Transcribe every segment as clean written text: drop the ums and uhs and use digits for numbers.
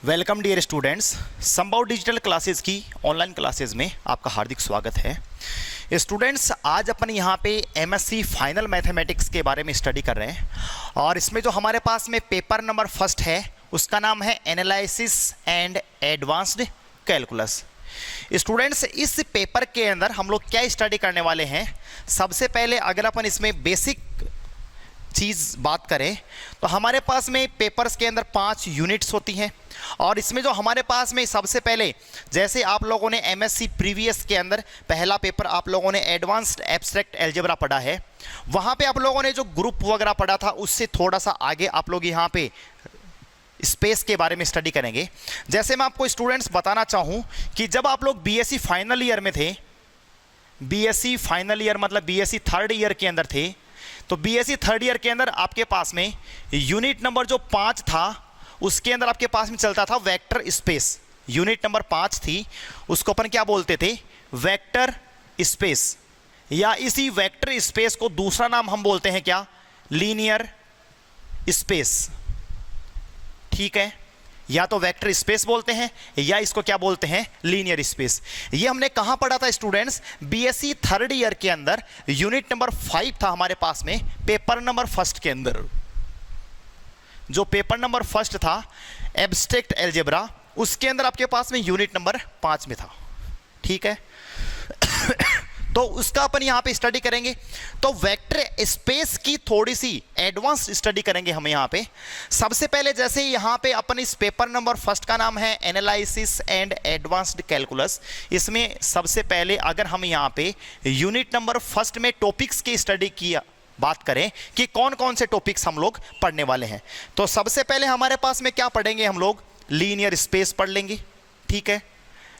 Welcome dear students, संभव digital classes की online classes में आपका हार्दिक स्वागत है। स्टूडेंट्स, आज अपन यहाँ पे एमएससी फाइनल मैथमेटिक्स के बारे में स्टडी कर रहे हैं और इसमें जो हमारे पास में पेपर नंबर फर्स्ट है उसका नाम है analysis and advanced calculus. Students, इस पेपर के अंदर हम लोग क्या स्टडी करने वाले हैं? सबसे पहले अगर अपन इसमें बेसिक चीज़ बात करें तो हमारे पास में पेपर्स के अंदर 5 यूनिट्स होती हैं और इसमें जो हमारे पास में सबसे पहले, जैसे आप लोगों ने एमएससी प्रीवियस के अंदर पहला पेपर आप लोगों ने एडवांस्ड एब्स्ट्रैक्ट अलजेब्रा पढ़ा है, वहाँ पे आप लोगों ने जो ग्रुप वगैरह पढ़ा था उससे थोड़ा सा आगे आप लोग यहाँ पे स्पेस के बारे में स्टडी करेंगे। जैसे मैं आपको स्टूडेंट्स बताना चाहूँ कि जब आप लोग बीएससी फाइनल ईयर में थे, बीएससी फाइनल ईयर मतलब बीएससी थर्ड ईयर के अंदर थे, तो बीएससी थर्ड ईयर के अंदर आपके पास में यूनिट नंबर जो 5 था उसके अंदर आपके पास में चलता था वेक्टर स्पेस। यूनिट नंबर 5 थी, उसको अपन क्या बोलते थे? वेक्टर स्पेस, या इसी वेक्टर स्पेस को दूसरा नाम हम बोलते हैं क्या? Linear space. ठीक है, या तो वेक्टर स्पेस बोलते हैं या इसको क्या बोलते हैं? Linear space. ये हमने कहां पढ़ा था स्टूडेंट्स? बीएससी थर्ड ईयर के अंदर यूनिट नंबर 5 था हमारे पास में पेपर नंबर फर्स्ट के अंदर। जो पेपर नंबर फर्स्ट था एब्स्ट्रैक्ट अलजेब्रा, उसके अंदर आपके पास में यूनिट नंबर 5 में था। ठीक है तो उसका अपन यहाँ पे स्टडी करेंगे। तो वेक्टर स्पेस की थोड़ी सी एडवांस स्टडी करेंगे हम यहाँ पे। सबसे पहले जैसे यहाँ पे अपन इस पेपर नंबर फर्स्ट का नाम है एनालिसिस एंड एडवांस्ड कैलकुलस। इसमें सबसे पहले अगर हम यहाँ पे यूनिट नंबर फर्स्ट में टॉपिक्स की स्टडी की बात करें कि कौन कौन से टॉपिक्स हम लोग पढ़ने वाले हैं, तो सबसे पहले हमारे पास में क्या पढ़ेंगे हम लोग? लीनियर स्पेस पढ़ लेंगे। ठीक है,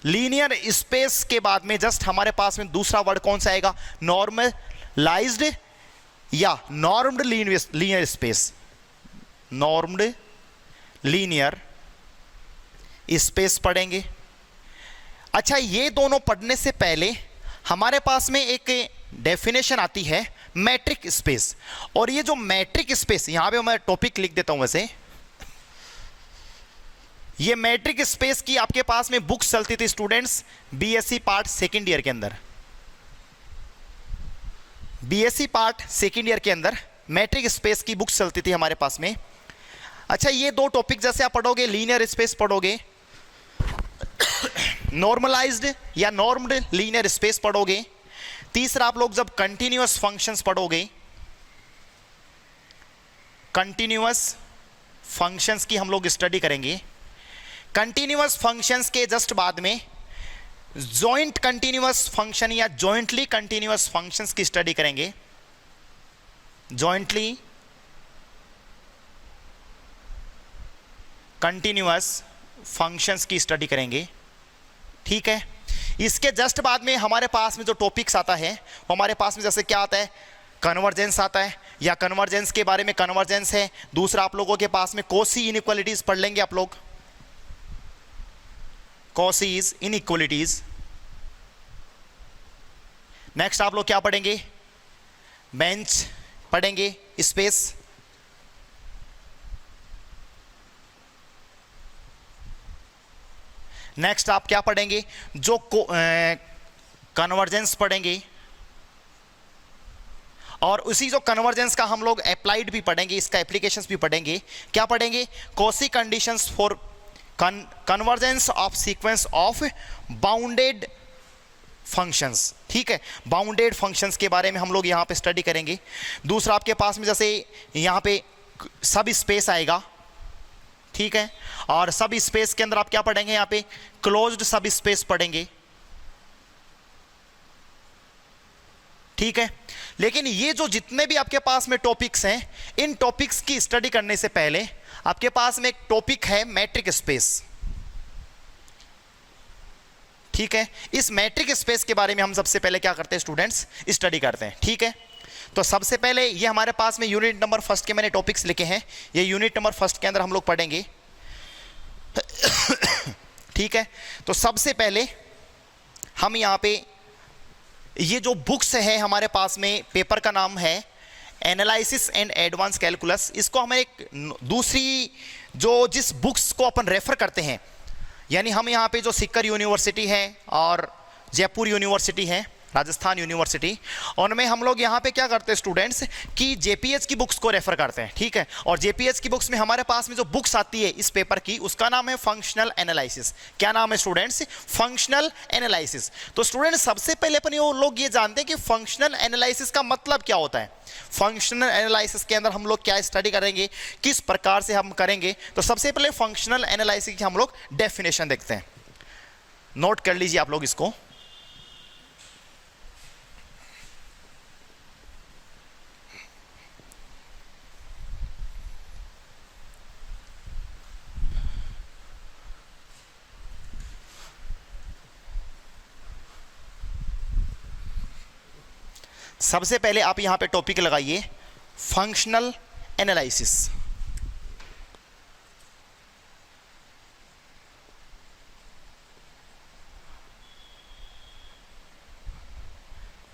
लीनियर स्पेस के बाद में जस्ट हमारे पास में दूसरा वर्ड कौन सा आएगा? नॉर्मलाइज्ड या नॉर्म्ड लीनियर स्पेस। नॉर्म्ड लीनियर स्पेस पढ़ेंगे। अच्छा, ये दोनों पढ़ने से पहले हमारे पास में एक डेफिनेशन आती है मैट्रिक स्पेस। और ये जो मैट्रिक स्पेस, यहां पे मैं टॉपिक लिख देता हूं वैसे, ये मैट्रिक स्पेस की आपके पास में बुक्स चलती थी students BSc part second year के अंदर। बीएससी पार्ट सेकेंड ईयर के अंदर मैट्रिक स्पेस की बुक्स चलती थी हमारे पास में। अच्छा, ये दो टॉपिक जैसे आप पढ़ोगे, लीनियर स्पेस पढ़ोगे, नॉर्मलाइज्ड या नॉर्म्ड लीनियर स्पेस पढ़ोगे। तीसरा आप लोग जब कंटिन्यूअस फंक्शंस पढ़ोगे, कंटिन्यूअस फंक्शंस की हम लोग स्टडी करेंगे। कंटिन्यूअस फंक्शंस के जस्ट बाद में जॉइंट कंटिन्यूअस फंक्शन या जॉइंटली कंटिन्यूअस फंक्शंस की स्टडी करेंगे। जॉइंटली कंटिन्यूअस फंक्शंस की स्टडी करेंगे। ठीक है, इसके जस्ट बाद में हमारे पास में जो टॉपिक्स आता है वो हमारे पास में जैसे क्या आता है? कन्वर्जेंस आता है, या कन्वर्जेंस के बारे में कन्वर्जेंस है। दूसरा आप लोगों के पास में कॉसी इनइक्वालिटीज पढ़ लेंगे आप लोग, कॉसीज इनइक्वालिटीज। नेक्स्ट आप लोग क्या पढ़ेंगे? बेंच पढ़ेंगे, स्पेस। नेक्स्ट आप क्या पढ़ेंगे? जो कन्वर्जेंस पढ़ेंगे, और उसी जो कन्वर्जेंस का हम लोग अप्लाइड भी पढ़ेंगे, इसका एप्लीकेशंस भी पढ़ेंगे। क्या पढ़ेंगे? Quasi conditions for convergence of sequence of bounded functions. ठीक है, बाउंडेड फंक्शंस के बारे में हम लोग यहाँ पे स्टडी करेंगे। दूसरा आपके पास में जैसे यहाँ पे सब स्पेस आएगा। ठीक है, और सब स्पेस के अंदर आप क्या पढ़ेंगे? यहाँ पे क्लोज्ड सब स्पेस पढ़ेंगे। ठीक है, लेकिन ये जो जितने भी आपके पास में टॉपिक्स हैं, इन टॉपिक्स की स्टडी करने से पहले आपके पास में एक टॉपिक है मैट्रिक स्पेस। ठीक है, इस मैट्रिक स्पेस के बारे में हम सबसे पहले क्या करते हैं स्टूडेंट्स? स्टडी करते हैं। ठीक है, तो सबसे पहले ये हमारे पास में यूनिट नंबर फर्स्ट के मैंने टॉपिक्स लिखे हैं, ये यूनिट नंबर फर्स्ट के अंदर हम लोग पढ़ेंगे। ठीक है, तो सबसे पहले हम यहाँ पे ये जो बुक्स है हमारे पास में, पेपर का नाम है एनालिसिस एंड एडवांस कैलकुलस। इसको हमें एक दूसरी जो जिस बुक्स को अपन रेफर करते हैं, यानी हम यहाँ पे जो सीकर यूनिवर्सिटी है और जयपुर यूनिवर्सिटी है, राजस्थान यूनिवर्सिटी, उनमें हम लोग यहाँ पे क्या करते हैं स्टूडेंट्स कि जेपीएच की बुक्स को रेफर करते हैं, ठीक है। और जेपीएच की बुक्स में हमारे पास में जो बुक्स आती है इस पेपर की, उसका नाम है फंक्शनल एनालिसिस। क्या नाम है स्टूडेंट्स? Functional analysis. तो स्टूडेंट्स सबसे पहले अपन लोग ये जानते हैं कि फंक्शनल एनालिसिस का मतलब क्या होता है। फंक्शनल एनालिसिस के अंदर हम लोग क्या स्टडी करेंगे, किस प्रकार से हम करेंगे। तो सबसे पहले फंक्शनल एनालिसिस की हम लोग डेफिनेशन देखते हैं। नोट कर लीजिए आप लोग इसको। सबसे पहले आप यहां पे टॉपिक लगाइए फंक्शनल एनालिसिस।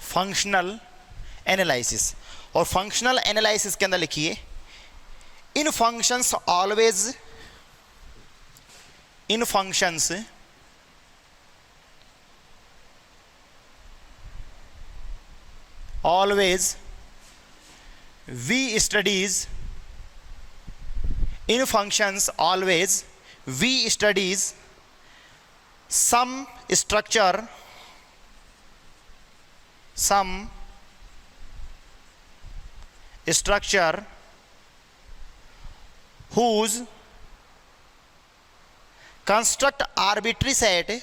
Functional analysis. और फंक्शनल एनालिसिस के अंदर लिखिए in functions always, in functions always we studies, in functions always we studies some structure, some structure whose construct arbitrary set,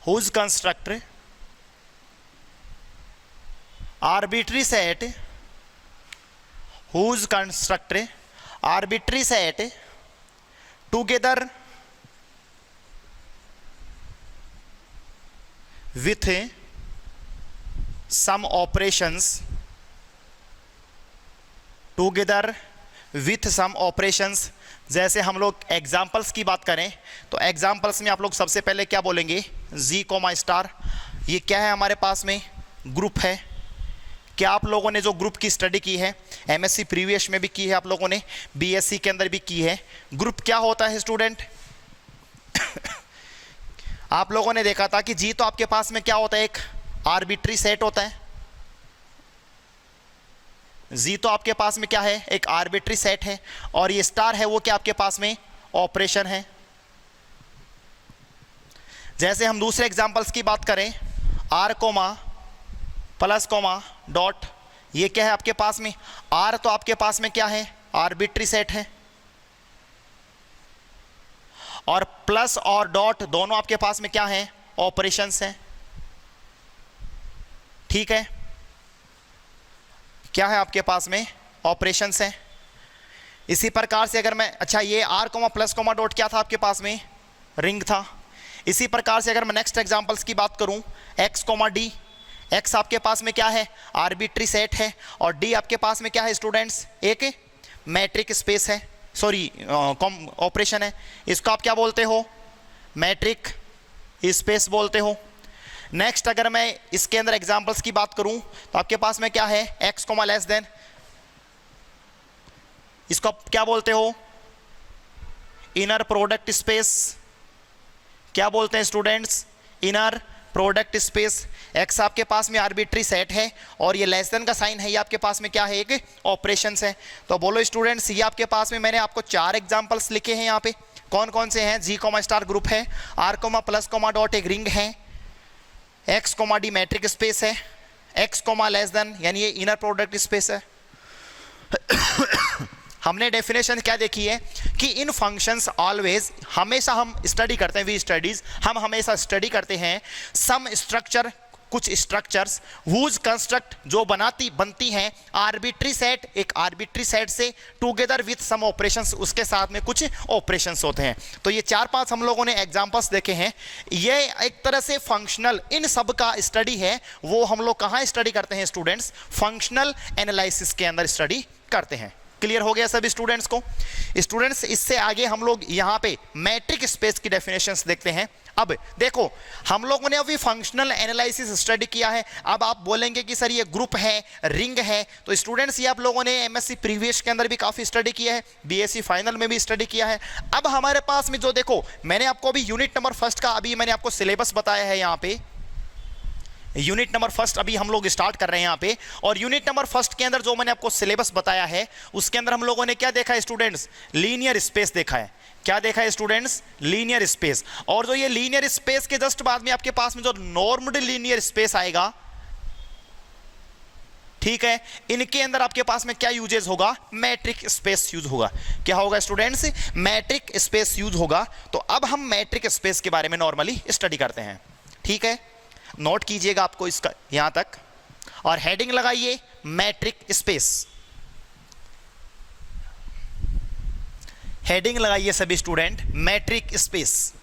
whose construct arbitrary set, whose construct arbitrary set together with some operations, together with some operations। जैसे हम लोग examples की बात करें तो examples में आप लोग सबसे पहले क्या बोलेंगे, जी कोमा स्टार। ये क्या है हमारे पास में? ग्रुप है। क्या आप लोगों ने जो ग्रुप की स्टडी की है, एमएससी प्रीवियस में भी की है, आप लोगों ने बीएससी के अंदर भी की है। ग्रुप क्या होता है स्टूडेंट? आप लोगों ने देखा था कि जी तो आपके पास में क्या होता है, एक आर्बिट्री सेट होता है। जी तो आपके पास में क्या है, एक आर्बिट्री सेट है। और ये स्टार है वो क्या आपके पास में ऑपरेशन है। जैसे हम दूसरे एग्जांपल्स की बात करें, R comma plus comma dot, ये क्या है आपके पास में? आर तो आपके पास में क्या है, आर्बिट्री सेट है। और प्लस और डॉट दोनों आपके पास में क्या है, ऑपरेशंस हैं। ठीक है, क्या है आपके पास में? ऑपरेशंस हैं। इसी प्रकार से अगर मैं, अच्छा ये R comma plus comma dot क्या था आपके पास में? रिंग था। इसी प्रकार से अगर मैं नेक्स्ट एग्जांपल्स की बात करूं, एक्स कोमा डी, एक्स आपके पास में क्या है, आर्बिट्री सेट है। और डी आपके पास में क्या है स्टूडेंट्स, एक मैट्रिक स्पेस है, सॉरी ऑपरेशन है। इसको आप क्या बोलते हो, मैट्रिक स्पेस बोलते हो। नेक्स्ट अगर मैं इसके अंदर एग्जांपल्स की बात करूं तो आपके पास में क्या है, एक्स कोमा लेस देन, इसको आप क्या बोलते हो, इनर प्रोडक्ट स्पेस। क्या बोलते हैं students, inner product space. X आपके पास में आर्बिट्री सेट है और ये लेस देन का साइन है, ये आपके पास में क्या है, एक ऑपरेशंस है। तो बोलो स्टूडेंट्स, ये आपके पास में मैंने आपको 4 एग्जांपल्स लिखे हैं यहाँ पे। कौन कौन से हैं? जी कोमा स्टार ग्रुप है, R comma plus comma dot एक रिंग है, X comma D metric space है, एक्स कोमा लेस देन यानी ये इनर प्रोडक्ट स्पेस है। हमने डेफिनेशन क्या देखी है कि इन फंक्शंस ऑलवेज, हमेशा हम स्टडी करते हैं, वी स्टडीज, हम हमेशा स्टडी करते हैं सम स्ट्रक्चर, कुछ स्ट्रक्चर्स, वूज कंस्ट्रक्ट जो बनती हैं आर्बिट्री सेट, एक आर्बिट्री सेट से टुगेदर विथ सम ऑपरेशंस, उसके साथ में कुछ ऑपरेशंस होते हैं। तो ये 4-5 हम लोगों ने एग्जांपल्स देखे हैं। ये एक तरह से फंक्शनल, इन सब का स्टडी है, वो हम लोग कहाँ स्टडी करते हैं स्टूडेंट्स? फंक्शनल एनालिसिस के अंदर स्टडी करते हैं। क्लियर हो गया सभी स्टूडेंट्स को? स्टूडेंट्स इससे आगे हम लोग यहाँ पे मैट्रिक स्पेस की डेफिनेशंस देखते हैं। अब देखो हम लोगों ने अभी फंक्शनल एनालिसिस स्टडी किया है। अब आप बोलेंगे कि सर ये ग्रुप है, रिंग है, तो स्टूडेंट्स ये आप लोगों ने एमएससी प्रीवियस के अंदर भी काफी स्टडी किया है, बीएससी फाइनल में भी स्टडी किया है। अब हमारे पास में जो देखो मैंने आपको अभी यूनिट नंबर फर्स्ट का अभी मैंने आपको सिलेबस बताया है। यहाँ पे यूनिट नंबर फर्स्ट अभी हम लोग स्टार्ट कर रहे हैं यहाँ पे, और यूनिट नंबर फर्स्ट के अंदर जो मैंने आपको सिलेबस बताया है उसके अंदर हम लोगों ने क्या देखा है स्टूडेंट्स, लीनियर स्पेस देखा है। क्या देखा है स्टूडेंट्स, लीनियर स्पेस। और जो ये लीनियर स्पेस के जस्ट बाद में आपके पास में जो नॉर्मल लीनियर स्पेस आएगा, ठीक है, इनके अंदर आपके पास में क्या यूजेस होगा, मैट्रिक स्पेस यूज होगा। क्या होगा स्टूडेंट्स, मैट्रिक स्पेस यूज होगा। तो अब हम मैट्रिक स्पेस के बारे में नॉर्मली स्टडी करते हैं, ठीक है। नोट कीजिएगा आपको इसका यहां तक, और हेडिंग लगाइए मैट्रिक स्पेस। हेडिंग लगाइए सभी स्टूडेंट, मैट्रिक स्पेस।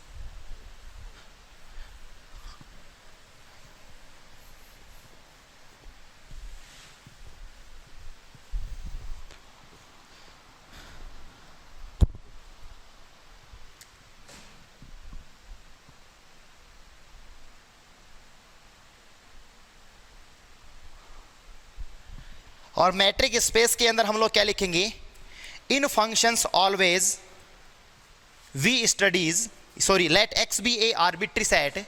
और मैट्रिक स्पेस के अंदर हम लोग क्या लिखेंगे, in functions always we studies sorry let X be a arbitrary set,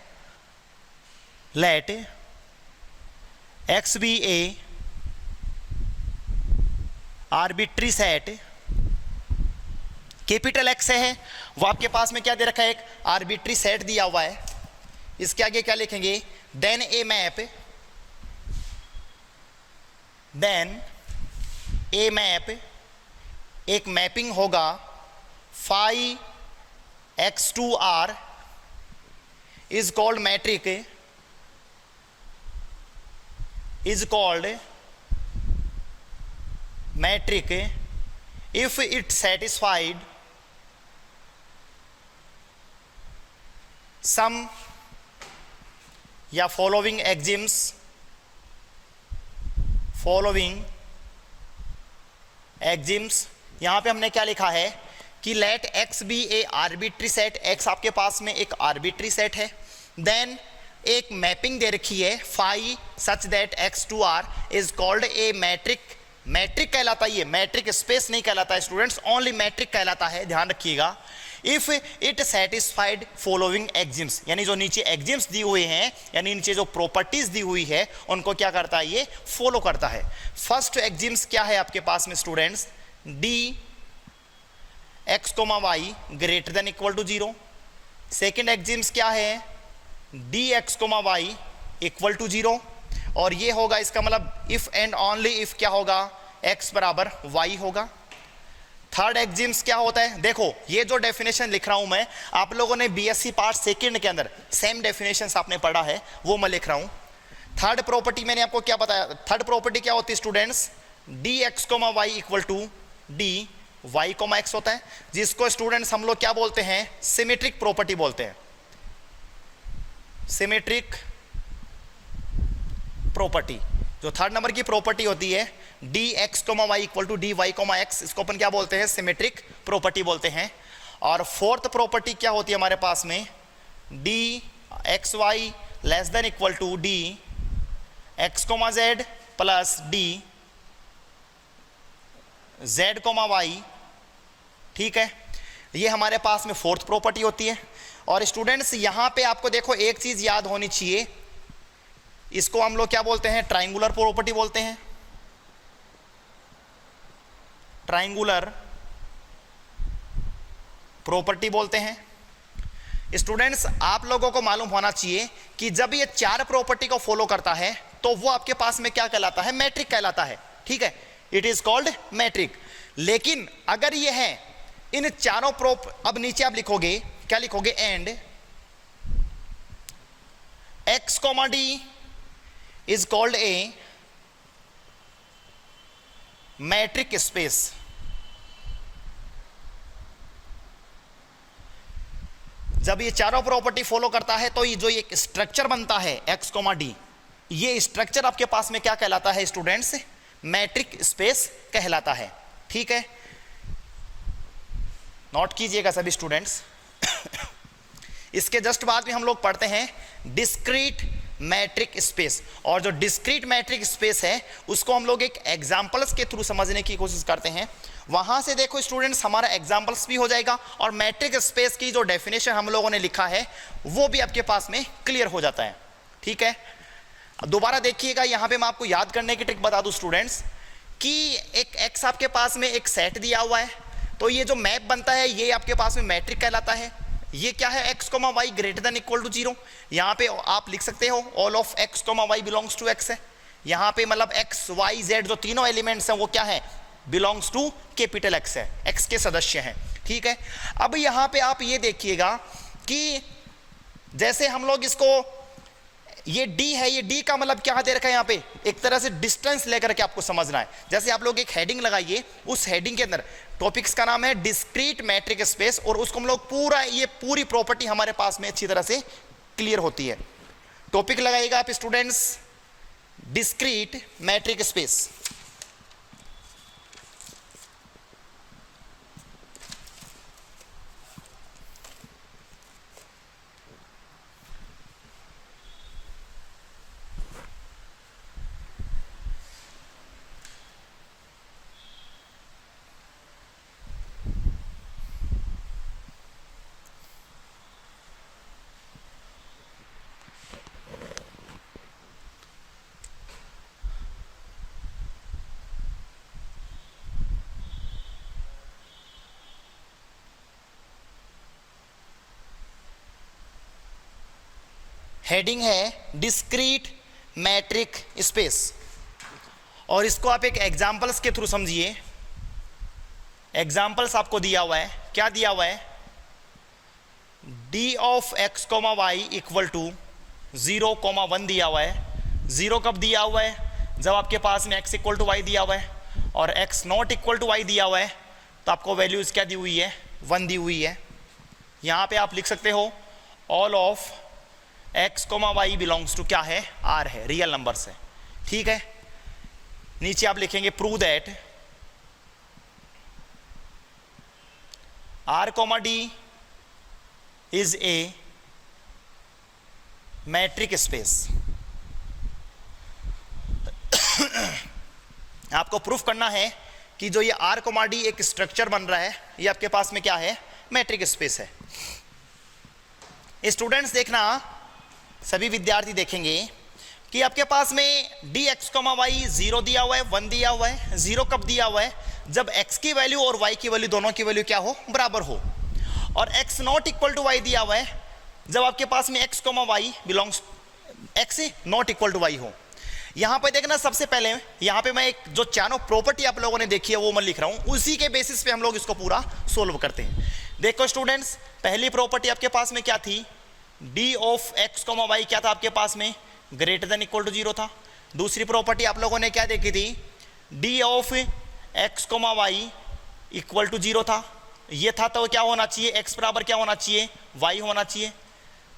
let X be a arbitrary set, capital X है वो आपके पास में क्या दे रखा है, एक आर्बिट्री सेट दिया हुआ है। इसके आगे क्या लिखेंगे, then a map, then a map, एक मैपिंग होगा phi X to R is called metric, is called metric if it satisfied some या फॉलोइंग एक्सिम्स, फॉलोइंग एक्सिम्स। यहां पे हमने क्या लिखा है कि let X be a arbitrary set, X आपके पास में एक आर्बिट्री सेट है, देन एक मैपिंग दे रखी है phi such that X to R is called a metric. Metric कहलाता है ये, मैट्रिक स्पेस नहीं कहलाता है स्टूडेंट्स, ओनली मैट्रिक कहलाता है, ध्यान रखिएगा। If it satisfied following axioms, यानी जो नीचे एक्सिम्स दी हुए हैं, यानी नीचे जो प्रॉपर्टीज दी हुई है उनको क्या करता है, ये फॉलो करता है। फर्स्ट एक्सिम्स क्या है आपके पास में students, D x comma Y greater than equal to 0। Second axioms क्या है, D x comma Y equal to 0, और ये होगा इसका मतलब इफ एंड ओनली इफ क्या होगा, एक्स बराबर वाई होगा। थर्ड एक्सिम्स क्या होता है, देखो ये जो डेफिनेशन लिख रहा हूं मैं, आप लोगों ने बीएससी पार्ट सेकंड के अंदर सेम डेफिनेशंस आपने पढ़ा है, वो मैं लिख रहा हूं। थर्ड प्रॉपर्टी मैंने आपको क्या बताया, थर्ड प्रॉपर्टी क्या होती है students, D x comma Y equal to D Y comma X होता है, जिसको स्टूडेंट्स हम लोग क्या बोलते हैं, सिमेट्रिक प्रॉपर्टी बोलते हैं, सिमेट्रिक प्रॉपर्टी। जो थर्ड नंबर की प्रॉपर्टी होती है D x comma Y equal to D Y comma X, इसको अपन क्या बोलते हैं, सिमेट्रिक प्रॉपर्टी बोलते हैं। और फोर्थ प्रॉपर्टी क्या होती है हमारे पास में, D X Y less than equal to D x comma Z plus D Z comma Y, ठीक है, ये हमारे पास में फोर्थ प्रॉपर्टी होती है। और स्टूडेंट्स यहां पे आपको देखो एक चीज याद होनी चाहिए, इसको हम लोग क्या बोलते हैं, ट्राइंगुलर प्रॉपर्टी बोलते हैं, ट्राइंगुलर प्रॉपर्टी बोलते हैं। स्टूडेंट्स आप लोगों को मालूम होना चाहिए कि जब ये चार प्रॉपर्टी को फॉलो करता है तो वो आपके पास में क्या कहलाता है, मैट्रिक कहलाता है, ठीक है, इट इज कॉल्ड मैट्रिक। लेकिन अगर ये है इन चारों अब नीचे आप लिखोगे क्या लिखोगे, and x comma D is called a metric space. जब ये चारों प्रॉपर्टी फॉलो करता है तो ये जो एक स्ट्रक्चर बनता है एक्स कॉमा डी, ये स्ट्रक्चर आपके पास में क्या कहलाता है स्टूडेंट्स, मैट्रिक स्पेस कहलाता है, ठीक है। नोट कीजिएगा सभी स्टूडेंट्स। इसके जस्ट बाद में हम लोग पढ़ते हैं डिस्क्रीट मैट्रिक स्पेस, और जो डिस्क्रीट मैट्रिक स्पेस है उसको हम लोग एक एग्जांपल्स के थ्रू समझने की कोशिश करते हैं। वहां से देखो स्टूडेंट्स हमारा एग्जांपल्स भी हो जाएगा और मैट्रिक स्पेस की जो डेफिनेशन हम लोगों ने लिखा है वो भी आपके पास में क्लियर हो जाता है। ठीक है, दोबारा देखिएगा, यहां पे मैं आपको याद करने की ट्रिक बता दूं स्टूडेंट्स कि एक एक्स आपके पास में एक सेट दिया हुआ है, तो ये जो मैप बनता है ये आपके पास में मैट्रिक कहलाता है। ये क्या है, X comma Y greater than equal to 0। यहाँ पे आप लिख सकते हो all of x comma Y belongs to X है। यहाँ पे मतलब एक्स वाई जेड जो तीनों एलिमेंट्स हैं वो क्या है, बिलोंग्स टू कैपिटल एक्स है, एक्स के सदस्य हैं। ठीक है, अब यहाँ पे आप ये देखिएगा कि जैसे हम लोग इसको, ये d है, ये d का मतलब क्या दे रखा है यहाँ पे, एक तरह से डिस्टेंस लेकर के आपको समझना है। जैसे आप लोग एक हेडिंग लगाइए, उस हेडिंग के अंदर टॉपिक्स का नाम है डिस्क्रीट मैट्रिक स्पेस, और उसको हम लोग पूरा, ये पूरी प्रॉपर्टी हमारे पास में अच्छी तरह से क्लियर होती है। टॉपिक लगाइएगा आप students discrete matric space. Heading है डिस्क्रीट मैट्रिक स्पेस, और इसको आप एक एग्जांपल्स के थ्रू समझिए। एग्जांपल्स आपको दिया हुआ है, क्या दिया हुआ है, D of x comma Y equal to 0,1 दिया हुआ है। 0 कब दिया हुआ है, जब आपके पास में x इक्वल टू वाई दिया हुआ है, और x not equal to Y दिया हुआ है, तो आपको वैल्यूज क्या दी हुई है, 1 दी हुई है। यहाँ पे आप लिख सकते हो all of x comma Y belongs to क्या है, आर है, रियल नंबर्स है। ठीक है, नीचे आप लिखेंगे prove that R comma D is a metric space. आपको प्रूफ करना है कि जो ये आर कोमा डी एक स्ट्रक्चर बन रहा है, ये आपके पास में क्या है, मैट्रिक स्पेस है। स्टूडेंट्स देखना, सभी विद्यार्थी देखेंगे कि आपके पास में डी एक्स कोमा वाई 0 दिया हुआ है, 1 दिया हुआ है। 0 कब दिया हुआ है, जब x की वैल्यू और y की वैल्यू दोनों की वैल्यू क्या हो, बराबर हो। और x not equal to Y दिया हुआ है, जब आपके पास में x comma Y belongs, x not equal to Y हो। यहाँ पे देखना, सबसे पहले यहाँ पे मैं एक जो चारों प्रॉपर्टी आप लोगों ने देखी है वो मैं लिख रहा हूँ, उसी के बेसिस पे हम लोग इसको पूरा सोल्व करते हैं। देखो स्टूडेंट्स, पहली प्रॉपर्टी आपके पास में क्या थी, D of x comma Y क्या था आपके पास में, ग्रेटर देन इक्वल टू 0 था। दूसरी प्रॉपर्टी आप लोगों ने क्या देखी थी, D of x comma Y equal to 0 था, ये था, तो क्या होना चाहिए, एक्स बराबर क्या होना चाहिए, वाई होना चाहिए।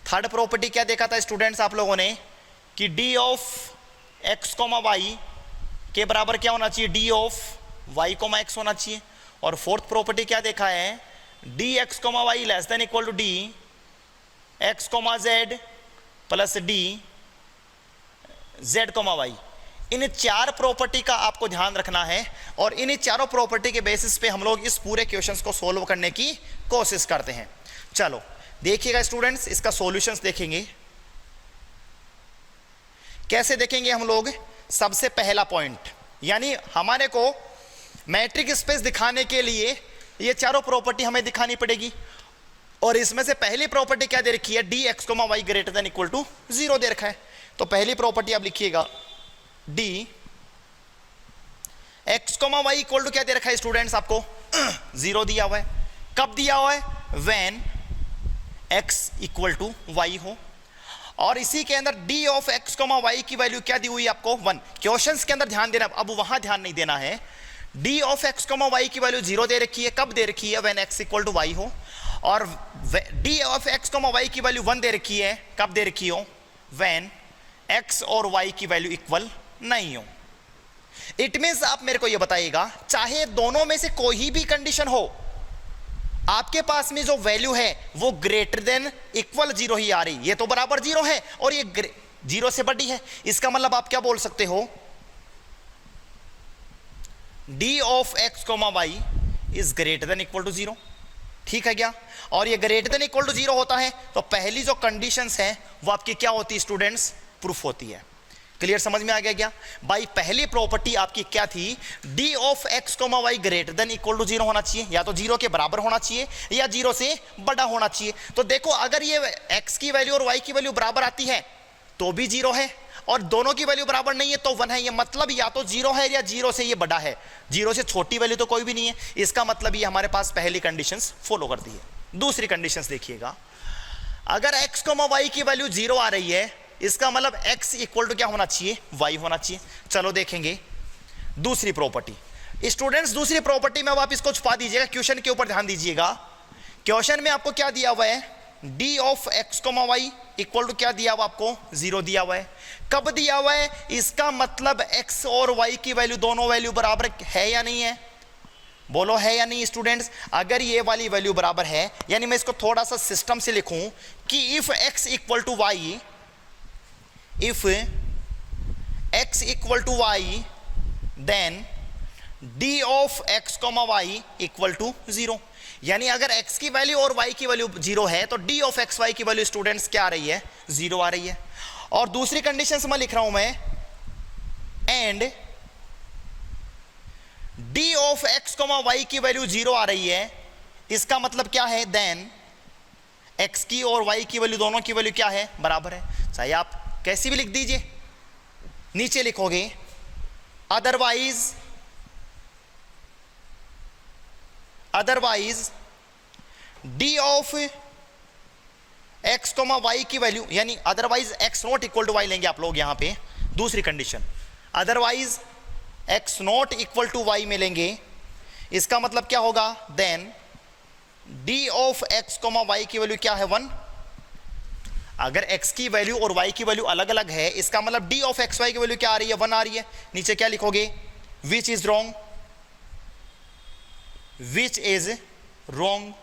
थर्ड प्रॉपर्टी क्या देखा था स्टूडेंट्स आप लोगों ने, कि D of x comma Y के बराबर क्या होना चाहिए, D of Y comma X होना चाहिए। और फोर्थ प्रॉपर्टी क्या देखा है, D x comma Y less than equal to D x comma Z plus D Z comma Y. इन चार प्रॉपर्टी का आपको ध्यान रखना है, और इन चारों प्रॉपर्टी के बेसिस पे हम लोग इस पूरे क्वेश्चंस को सोल्व करने की कोशिश करते हैं। चलो देखिएगा स्टूडेंट्स, इसका सॉल्यूशंस देखेंगे। कैसे देखेंगे हम लोग, सबसे पहला पॉइंट, यानी हमारे को मैट्रिक स्पेस दिखाने के लिए ये चारों प्रॉपर्टी हमें दिखानी पड़ेगी, और इसमें से पहली प्रॉपर्टी क्या दे रखी है, D x comma Y greater than equal to 0 दे रखा है। तो पहली प्रॉपर्टी आप लिखिएगा, D x comma Y equal to क्या दे रखा है स्टूडेंट्स, आपको 0 दिया हुआ है। कब दिया हुआ है, when X equal to Y हो। और इसी के अंदर D of x comma Y की वैल्यू क्या दी हुई है आपको, 1। क्वेश्चंस के अंदर ध्यान देना, अब वहां ध्यान नहीं देना है। D of x comma Y की वैल्यू 0 दे रखी है, कब दे रखी है, when X equal to Y हो। और D of x comma Y की वैल्यू 1 दे रखी है, कब दे रखी हो, व्हेन एक्स और वाई की वैल्यू इक्वल नहीं हो। इट मींस आप मेरे को ये बताइएगा, चाहे दोनों में से कोई भी कंडीशन हो, आपके पास में जो वैल्यू है वो ग्रेटर देन इक्वल 0 ही आ रही, ये तो बराबर 0 है और ये 0 से बड़ी है, इसका मतलब आप क्या बोल सकते हो, d of x comma Y is greater than equal to 0। ठीक है क्या? और ये ग्रेटर देन इक्वल टू 0 होता है तो पहली जो कंडीशंस है वो आपकी क्या होती है स्टूडेंट्स, प्रूफ होती है। क्लियर, समझ में आ गया क्या भाई? पहली प्रॉपर्टी आपकी क्या थी, d of x comma Y greater than equal to 0 होना चाहिए, या तो 0 के बराबर होना चाहिए या 0 से बड़ा होना चाहिए। तो देखो अगर ये x की वैल्यू और y की वैल्यू बराबर आती है तो भी 0 है, और दोनों की वैल्यू बराबर नहीं है तो 1 है। ये मतलब या तो 0 है या 0 से ये बड़ा है, 0 से छोटी वैल्यू तो कोई भी नहीं है। इसका मतलब ये हमारे पास पहली कंडीशंस फॉलो करती है। दूसरी कंडीशंस देखिएगा, अगर x कोमा y की वैल्यू 0 आ रही है इसका मतलब x इक्वल टू क्या होना चाहिए, y होना चाहिए। चलो देखेंगे दूसरी प्रॉपर्टी। स्टूडेंट्स दूसरी प्रॉपर्टी में अब आप इसको छुपा दीजिएगा, क्वेश्चन के ऊपर ध्यान दीजिएगा। क्वेश्चन में आपको क्या दिया हुआ है, d of x comma Y equal to क्या दिया हुआ आपको, 0 दिया हुआ है। कब दिया हुआ है, इसका मतलब x और y की वैल्यू दोनों वैल्यू बराबर है या नहीं है, बोलो है या नहीं स्टूडेंट्स? अगर ये वाली वैल्यू बराबर है, यानी मैं इसको थोड़ा सा सिस्टम से लिखूं कि if x equal to y, if x equal to y then d of x comma y equal to 0। यानी अगर x की वैल्यू और y की वैल्यू 0 है तो d of x y की वैल्यू स्टूडेंट्स क्या आ रही है, 0 आ रही है। और दूसरी कंडीशन से मैं लिख रहा हूं मैं, and d of x comma y की वैल्यू 0 आ रही है, इसका मतलब क्या है, देन x की और y की वैल्यू दोनों की वैल्यू क्या है, बराबर है। चाहे आप कैसी भी लिख दीजिए, नीचे लिखोगे otherwise d of x comma Y की वैल्यू, यानी otherwise x not equal to y लेंगे आप लोग यहां पे। दूसरी condition, otherwise x not equal to y में लेंगे, इसका मतलब क्या होगा, then d of x comma Y की वैल्यू क्या है, 1। अगर x की वैल्यू और y की वैल्यू अलग अलग है, इसका मतलब d ऑफ x y की वैल्यू क्या आ रही है, 1 आ रही है। नीचे क्या लिखोगे, which is wrong, which is wrong,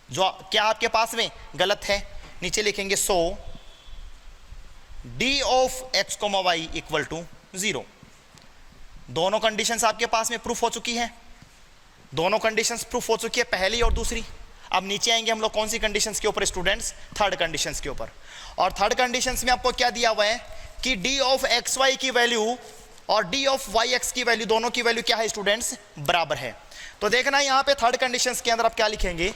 जो क्या आपके पास में गलत है, नीचे लिखेंगे so d of x comma Y equal to 0। दोनों कंडीशंस आपके पास में प्रूफ हो चुकी है, दोनों कंडीशंस प्रूफ हो चुकी है, पहली और दूसरी। अब नीचे आएंगे हम लोग कौन सी कंडीशंस के ऊपर स्टूडेंट्स, थर्ड कंडीशंस के ऊपर। और थर्ड कंडीशंस में आपको क्या दिया हुआ है कि d ऑफ एक्स वाई की वैल्यू और d ऑफ वाई एक्स की वैल्यू, दोनों की वैल्यू क्या है स्टूडेंट्स, बराबर है। तो देखना यहां पे थर्ड कंडीशंस के अंदर आप क्या लिखेंगे,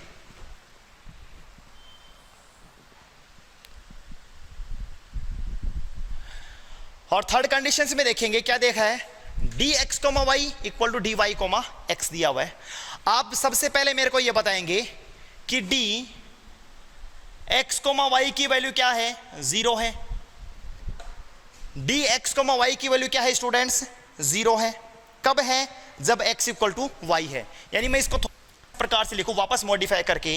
और थर्ड कंडीशंस में देखेंगे क्या देखा है, D x comma Y equal to D Y comma x दिया हुआ है। आप सबसे पहले मेरे को यह बताएंगे कि डी एक्स कोमा वाई की वैल्यू क्या है, 0 है। डी एक्स कोमा वाई की वैल्यू क्या है स्टूडेंट्स, 0 है। कब है, जब x इक्वल टू वाई है। यानी मैं इसको प्रकार से लिखूं वापस मॉडिफाई करके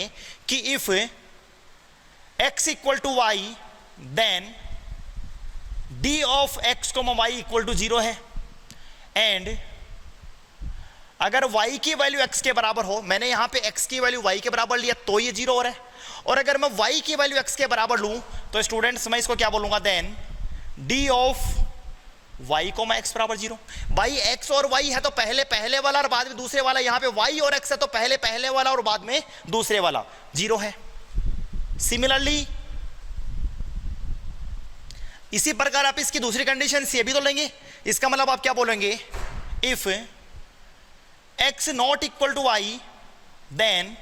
कि if x equal to y then d of x comma Y equal to 0 है। एंड अगर y की वैल्यू x के बराबर हो, मैंने यहां पे x की वैल्यू y के बराबर लिया तो ये 0 हो रहा है, और अगर मैं y की वैल्यू x के बराबर लूं तो स्टूडेंट्स मैं इसको क्या बोलूंगा, then d of y comma x बराबर 0। भाई x और y है तो पहले वाला और बाद में दूसरे वाला, यहां पे y और x है तो पहले वाला और बाद में दूसरे वाला 0 है। सिमिलरली इसी प्रकार आप इसकी दूसरी कंडीशन ये भी तो लेंगे, इसका मतलब आप क्या बोलेंगे, if x not equal to y then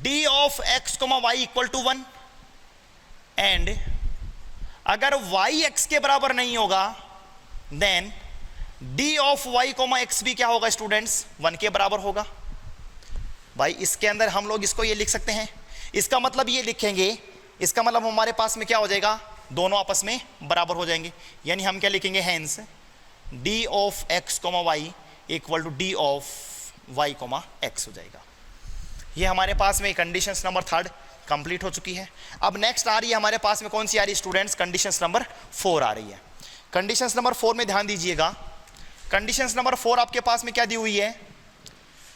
d of x comma y equal to 1। And अगर y x के बराबर नहीं होगा then d of y comma x भी क्या होगा स्टूडेंट्स, 1 के बराबर होगा। भाई इसके अंदर हम लोग इसको ये लिख सकते हैं, इसका मतलब ये लिखेंगे, इसका मतलब हमारे पास में क्या हो जाएगा, दोनों आपस में बराबर हो जाएंगे। यानी हम क्या लिखेंगे, hence d of x comma Y equal to d of y comma x हो जाएगा। ये हमारे पास में कंडीशंस नंबर 3 कंप्लीट हो चुकी है। अब नेक्स्ट आ रही है हमारे पास में कौन सी आ रही है स्टूडेंट्स, कंडीशंस नंबर 4 आ रही है। कंडीशंस नंबर 4 में ध्यान दीजिएगा। कंडीशंस नंबर 4 आपके पास में क्या दी हुई है,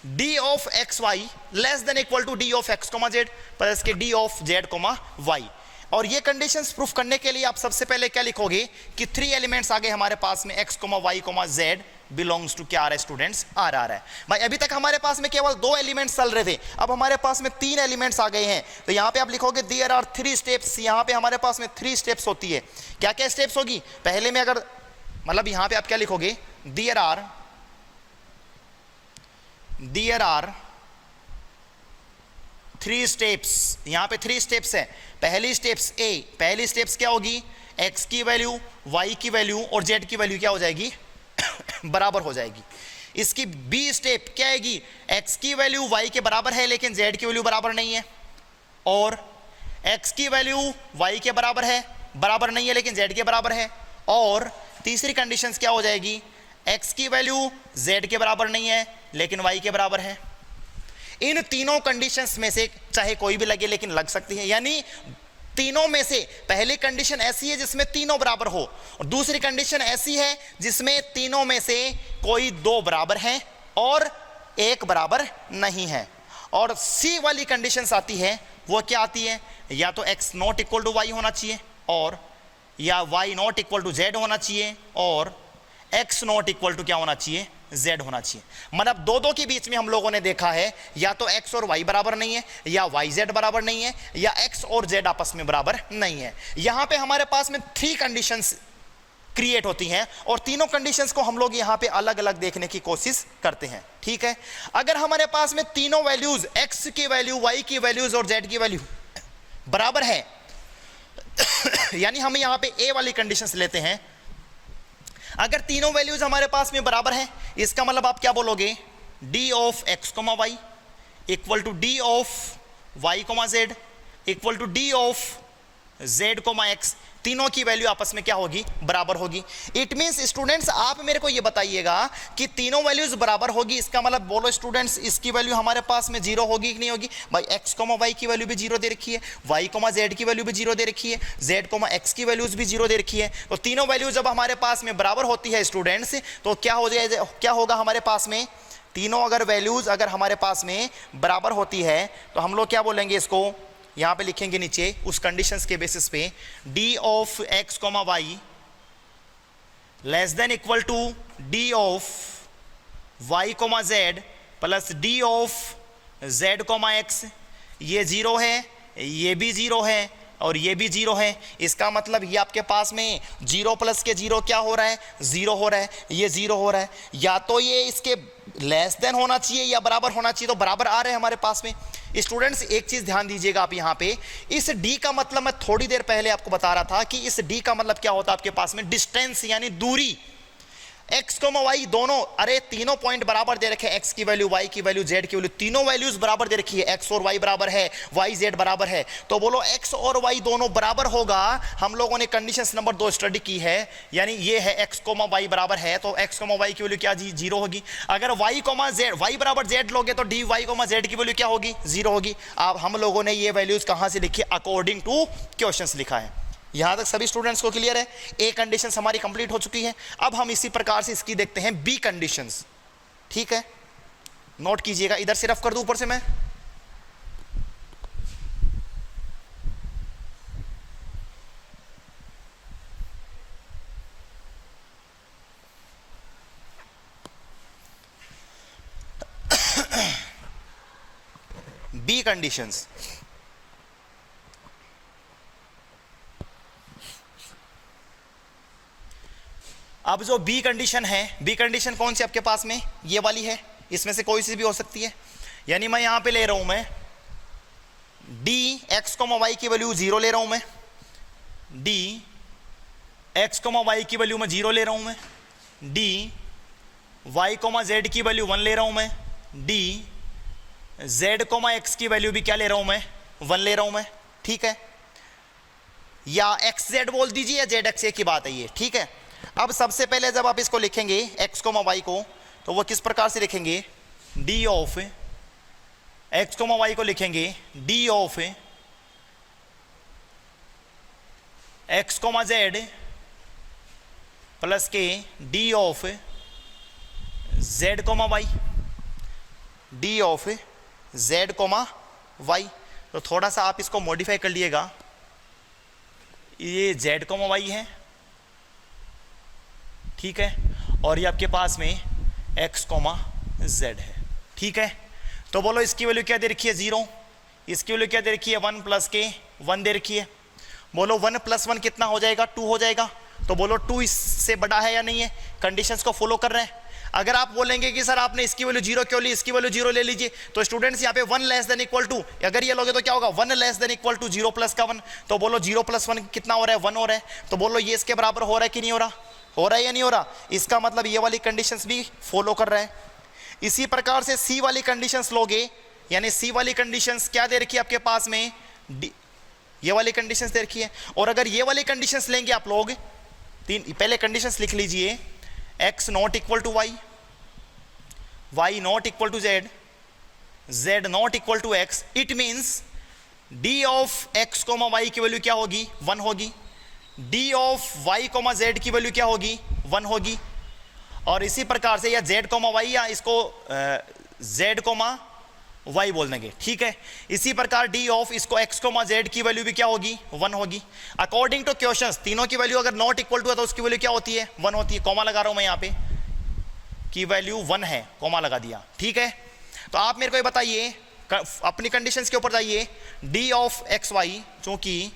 D of x Y less than equal to D of x comma Z plus के D of Z comma Y. और ये कंडीशंस प्रूफ करने के लिए आप सबसे पहले क्या लिखोगे कि 3 एलिमेंट्स आ गए हमारे पास में x, y, z belongs to क्या आ रहा है स्टूडेंट्स, आर आ रहा है। भाई अभी तक हमारे पास में केवल 2 एलिमेंट्स चल रहे थे, अब हमारे पास में 3 एलिमेंट्स आ गए हैं। तो यहाँ पे आप लिखोगे देयर आर 3 स्टेप्स। यहाँ पे हमारे पास में 3 स्टेप्स होती है। क्या क्या स्टेप्स होगी, पहले में अगर मतलब यहाँ पे आप क्या लिखोगे, देयर आर 3 स्टेप्स। यहाँ पे 3 स्टेप्स है। पहली स्टेप्स ए, पहली स्टेप्स क्या होगी, x की वैल्यू, y की वैल्यू और z की वैल्यू क्या हो जाएगी बराबर हो जाएगी। इसकी बी स्टेप क्या आएगी, x की वैल्यू y के बराबर है लेकिन z की वैल्यू बराबर नहीं है, और x की वैल्यू y के बराबर नहीं है लेकिन z के बराबर है, और तीसरी कंडीशन क्या हो जाएगी, x की वैल्यू z के बराबर नहीं है लेकिन y के बराबर है। इन तीनों कंडीशंस में से चाहे कोई भी लगे लेकिन लग सकती है, यानी तीनों में से पहली कंडीशन ऐसी है जिसमें तीनों बराबर हो, और दूसरी कंडीशन ऐसी है जिसमें तीनों में से कोई 2 बराबर हैं और 1 बराबर नहीं है। और सी वाली कंडीशंस आती है, वो क्या आती है, या तो x not equal to y होना चाहिए, और या y not equal to z होना चाहिए, और x नॉट इक्वल टू क्या होना चाहिए, z होना चाहिए। मतलब दो के बीच में हम लोगों ने देखा है या तो x और y बराबर नहीं है, या yz बराबर नहीं है, या x और z आपस में बराबर नहीं है। यहां पे हमारे पास में 3 कंडीशंस क्रिएट होती हैं और तीनों कंडीशंस को हम लोग यहां पे अलग अलग देखने की कोशिश करते हैं। ठीक है, अगर हमारे पास में तीनों वैल्यूज x की वैल्यू, y की वैल्यूज और z की वैल्यू बराबर है यानी हम यहां पे a वाली कंडीशंस लेते हैं, अगर तीनों वैल्यूज हमारे पास में बराबर हैं, इसका मतलब आप क्या बोलोगे, d of x comma Y equal to D of Y comma z equal to D of Z comma x. तीनों की वैल्यू आपस में क्या होगी, बराबर होगी। इट मींस स्टूडेंट्स आप मेरे को ये बताइएगा कि तीनों वैल्यूज बराबर होगी, इसका मतलब बोलो स्टूडेंट्स इसकी वैल्यू हमारे पास में 0 होगी कि नहीं होगी। भाई x कोमा y की वैल्यू भी 0 दे रखी है, y कोमा z की वैल्यू भी 0 दे रखी है, z कोमा x की वैल्यूज भी 0 दे रखी है। तो तीनों वैल्यू जब हमारे पास में बराबर होती है स्टूडेंट्स, तो क्या हो जाए, क्या होगा हमारे पास में, तीनों अगर वैल्यूज अगर हमारे पास में बराबर होती है तो हम लोग क्या बोलेंगे, इसको यहां पे लिखेंगे नीचे उस कंडीशंस के बेसिस पे, d of x comma Y less than equal to D of Y comma Z plus d of Z comma x. ये 0 है, ये भी 0 है और ये भी 0 है। इसका मतलब ये आपके पास में 0 प्लस के 0 क्या हो रहा है, 0 हो रहा है, ये 0 हो रहा है। या तो ये इसके लेस देन होना चाहिए या बराबर होना चाहिए, तो बराबर आ रहे हैं हमारे पास में। स्टूडेंट्स एक चीज ध्यान दीजिएगा आप यहाँ पे, इस d का मतलब मैं थोड़ी देर पहले आपको बता रहा था कि इस d का मतलब क्या होता है आपके पास में, डिस्टेंस यानी दूरी। x कोमा y दोनों, अरे तीनों पॉइंट बराबर दे रखे हैं, x की वैल्यू, y की वैल्यू, z की वैल्यू, तीनों वैल्यूज बराबर दे रखी है, x और y बराबर है, y z बराबर है। तो बोलो x और y दोनों बराबर होगा। हम लोगों ने कंडीशंस नंबर 2 स्टडी की है, यानी ये है x कोमा y बराबर है, तो x कोमा y की वैल्यू क्या 0 होगी। अगर y कोमा z, y बराबर z लोगे तो dy कोमा z की वैल्यू क्या होगी, 0 होगी। अब हम लोगों ने ये वैल्यूज कहां से लिखी, अकॉर्डिंग टू क्वेश्चंस लिखा है। यहां तक सभी स्टूडेंट्स को क्लियर है। ए कंडीशन हमारी कंप्लीट हो चुकी है। अब हम इसी प्रकार से इसकी देखते हैं बी कंडीशंस। ठीक है, नोट कीजिएगा, इधर से रफ कर दूं ऊपर से मैं। बी कंडीशंस, अब जो बी कंडीशन है, बी कंडीशन कौन सी आपके पास में, ये वाली है, इसमें से कोई सी भी हो सकती है। यानी मैं यहां पे ले रहा हूं मैं डी एक्स कोमा वाई की वैल्यू 0 ले रहा हूं मैं, डी एक्स कोमा वाई की वैल्यू मैं 0 ले रहा हूं मैं, डी वाई कोमा जेड की वैल्यू 1 ले रहा हूं मैं, डी जेड कोमा एक्स की वैल्यू भी क्या ले रहा हूं मैं, 1 ले रहा हूं मैं। ठीक है, या एक्स जेड बोल दीजिए या जेड एक्स, की बात है ये। ठीक है, अब सबसे पहले जब आप इसको लिखेंगे x कोमा y को, तो वो किस प्रकार से लिखेंगे, d of x comma y को लिखेंगे d of x comma z plus के d of z comma y। D of Z comma y. तो थोड़ा सा आप इसको मॉडिफाई कर लिएगा, ये जेड कोमा वाई है, ठीक है, और ये आपके पास में एक्स कोमा जेड है, ठीक है। तो बोलो इसकी वैल्यू क्या दे रखी है 0, इसकी वैल्यू क्या दे रखी है 1 प्लस के 1 दे रखी है। बोलो 1 + 1 कितना हो जाएगा 2 हो जाएगा। तो बोलो 2 इससे बड़ा है या नहीं है, कंडीशंस को फॉलो कर रहे हैं। अगर आप बोलेंगे कि सर आपने इसकी वैल्यू 0 क्यों ली, इसकी वैल्यू 0 ले लीजिए, तो स्टूडेंट्स यहाँ पे 1 लेस देन इक्वल टू, अगर ये लोगे तो क्या होगा 1 less than equal to 0 plus का 1। तो बोलो 0 + 1 कितना हो रहा है 1 हो रहा है। तो बोलो ये इसके बराबर हो रहा है कि नहीं हो रहा, हो रहा है या नहीं हो रहा। इसका मतलब ये वाली कंडीशंस भी फॉलो कर रहा है। इसी प्रकार से सी वाली कंडीशंस लोगे, यानी सी वाली कंडीशंस क्या दे रखी है आपके पास में, ये वाली कंडीशंस दे रखी है। और अगर ये वाली कंडीशंस लेंगे आप लोग, पहले कंडीशंस लिख लीजिए, x not equal to y, y not equal to z, z not equal to x, it means d of x comma Y की वैल्यू क्या होगी 1 होगी, d of y comma z की वैल्यू क्या होगी 1 होगी। और इसी प्रकार से या z कोमा वाई, या इसको z कोमा y बोल देंगे, ठीक है। इसी प्रकार d ऑफ इसको x कोमा z की वैल्यू भी क्या होगी 1 होगी। अकॉर्डिंग टू क्वेश्चंस तीनों की वैल्यू अगर नॉट इक्वल टू है तो उसकी वैल्यू क्या होती है 1 होती है। कॉमा लगा रहा हूं मैं यहाँ पे, की वैल्यू 1 है, कॉमा लगा दिया, ठीक है। तो आप मेरे को ये बताइए, अपनी कंडीशंस के ऊपर जाइए, d ऑफ एक्स वाई, चूंकि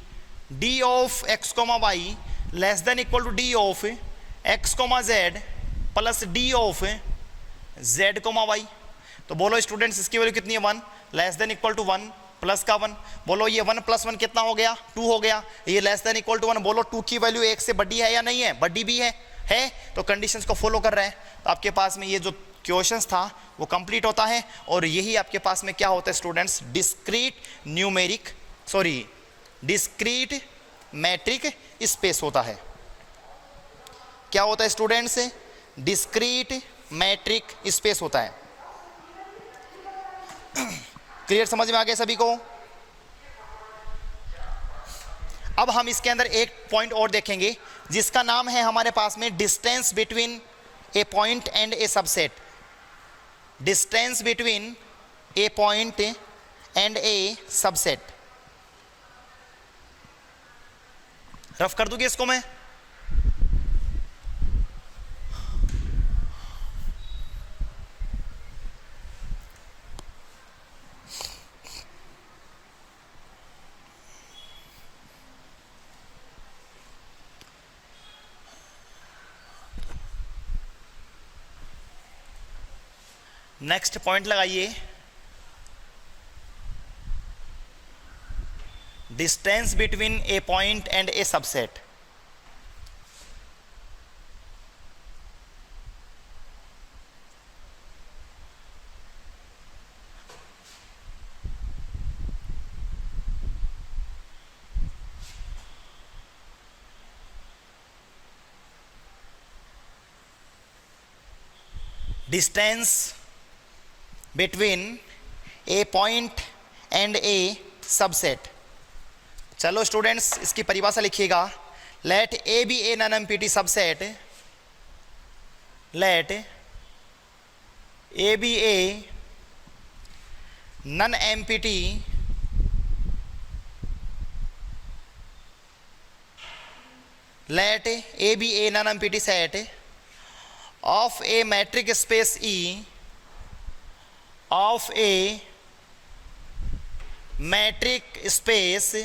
d of x comma Y less than equal to d of x comma z plus d of z comma y. तो बोलो स्टूडेंट्स इसकी वैल्यू कितनी है 1 less than equal to 1 plus का 1। बोलो ये 1 + 1 कितना हो गया 2 हो गया, ये लेस देन इक्वल टू 1। बोलो 2 की वैल्यू 1 से बड़ी है या नहीं है, बड़ी भी है, तो कंडीशंस को फॉलो कर रहे हैं। तो आपके पास में ये जो क्वेश्चंस था वो कंप्लीट होता है, और यही आपके पास में क्या होता है स्टूडेंट्स, डिस्क्रीट मैट्रिक स्पेस होता है। क्या होता है स्टूडेंट्स, डिस्क्रीट मैट्रिक स्पेस होता है। क्लियर, समझ में आ गया सभी को। अब हम इसके अंदर एक पॉइंट और देखेंगे जिसका नाम है हमारे पास में distance between a point and a subset. Distance between a point and a subset. Rough कर दूंगी इसको मैं। नेक्स्ट पॉइंट लगाइए, distance between a point and a subset. Distance between a point and a subset. चलो students इसकी परिभाषा लिखिएगा। Let A be a non empty subset, let A be a non empty let A be a non-empty set of a metric space E, of a metric space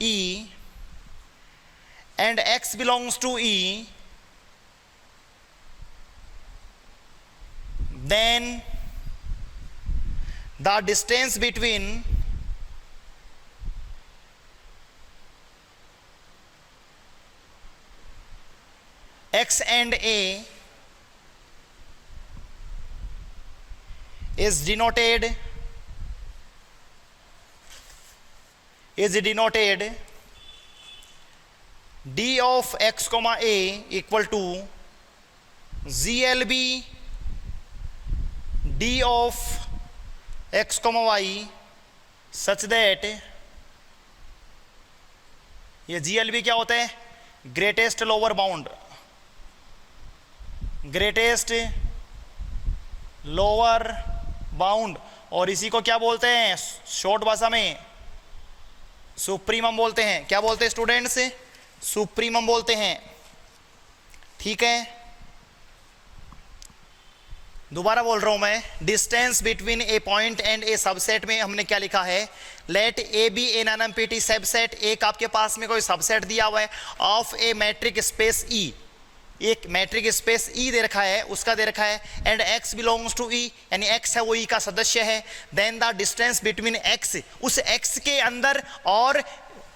E, and X belongs to E, then the distance between X and A is denoted D of X comma A equal to GLB D of X comma Y such that ये GLB क्या होता है? Greatest lower bound, greatest lower bound, और इसी को क्या बोलते हैं शॉर्ट भाषा में सुप्रीमम बोलते हैं। क्या बोलते हैं स्टूडेंट्स? सुप्रीमम बोलते हैं। ठीक है, दोबारा बोल रहा हूं मैं, distance between a point and a subset में हमने क्या लिखा है, let A be an nonempty subset. एक आपके पास में कोई सबसेट दिया हुआ है of a metric space E, एक मैट्रिक स्पेस ई दे रखा है, उसका दे रखा है, and x belongs to E, यानी x है वो ई का सदस्य है। Then the distance between x, उस x के अंदर और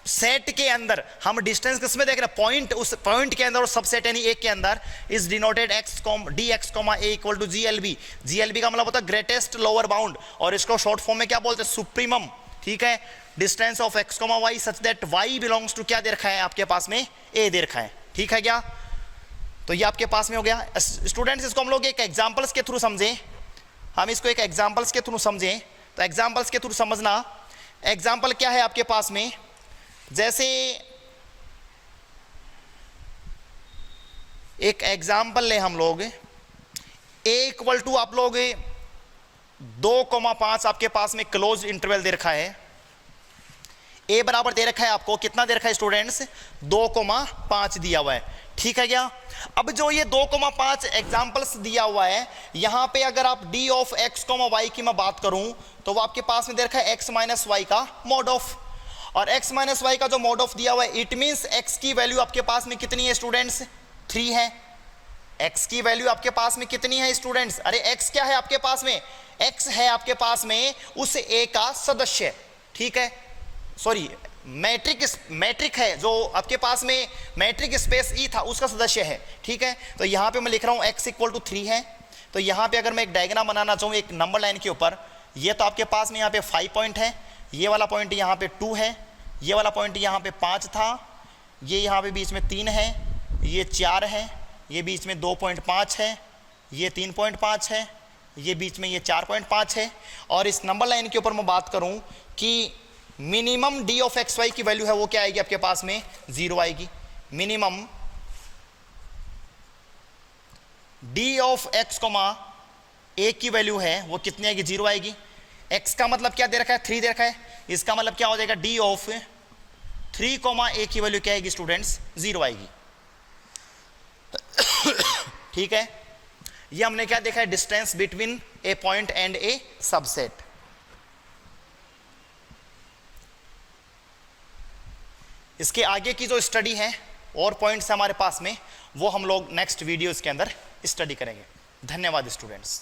सेट के अंदर, हम डिस्टेंस किसमें देख रहे हैं, पॉइंट, उस पॉइंट के अंदर और सबसेट यानी एक के अंदर, is denoted dx, a equal to GLB। GLB का मतलब होता है ग्रेटेस्ट लोअर बाउंड, और इसको शॉर्ट फॉर्म में क्या बोलते हैं, सुप्रीमम। ठीक है, distance of x, y such that y belongs to क्या दे रखा है आपके पास में, a दे रखा है। ठीक है क्या, तो ये आपके पास में हो गया। स्टूडेंट्स इसको हम लोग एक एग्जांपल्स के थ्रू समझें, हम इसको एक एग्जांपल्स के थ्रू समझें। तो एग्जांपल्स के थ्रू समझना, एग्जांपल क्या है आपके पास में, जैसे एक एग्जांपल ले हम लोग, a इक्वल टू आप लोग 2,5 आपके पास में क्लोज इंटरवल दे रखा है, a बराबर दे रखा है आपको, कितना दे रखा है स्टूडेंट्स, 2,5 दिया हुआ है। ठीक है क्या, अब जो ये 2,5 एग्जांपल्स दिया हुआ है, यहां पे अगर आप d ऑफ x, y की मैं बात करूं तो वो आपके पास में दे रखा है x माइनस वाई का मॉड ऑफ, और x माइनस वाई का जो मॉड ऑफ दिया हुआ है, इट मींस x की वैल्यू आपके पास में कितनी है स्टूडेंट्स, 3 है। x की वैल्यू आपके पास में कितनी है स्टूडेंट्स, अरे x क्या है आपके पास में, x है आपके पास में उस a का सदस्य। ठीक है, सॉरी मैट्रिक है जो आपके पास में मैट्रिक स्पेस ई था उसका सदस्य है। ठीक है, तो यहां पे मैं लिख रहा हूं x इक्वल टू 3 है। तो यहां पे अगर मैं एक डायग्राम बनाना चाहूं एक नंबर लाइन के ऊपर, ये तो आपके पास में यहां पे 5 पॉइंट है, ये वाला पॉइंट यहां पे 2 है, ये वाला पॉइंट यहां पे 5 था, ये यहां पे बीच में 3 है, ये 4 है, ये बीच में 2.5 है, ये 3.5 है, ये बीच में ये 4.5 है। और इस नंबर लाइन के ऊपर मैं बात करूं कि minimum d of x y की वैल्यू है वो क्या आएगी आपके पास में, 0 आएगी। Minimum d of x, a की वैल्यू है वो कितनी आएगी, 0 आएगी। x का मतलब क्या दे रखा है, 3 दे रखा है, इसका मतलब क्या हो जाएगा, d ऑफ 3, a की वैल्यू क्या आएगी स्टूडेंट्स, 0 आएगी। ठीक है, ये हमने क्या देखा है, distance between a point and a subset. इसके आगे की जो स्टडी है और पॉइंट्स हमारे पास में, वो हम लोग नेक्स्ट वीडियोस के अंदर स्टडी करेंगे। धन्यवाद स्टूडेंट्स।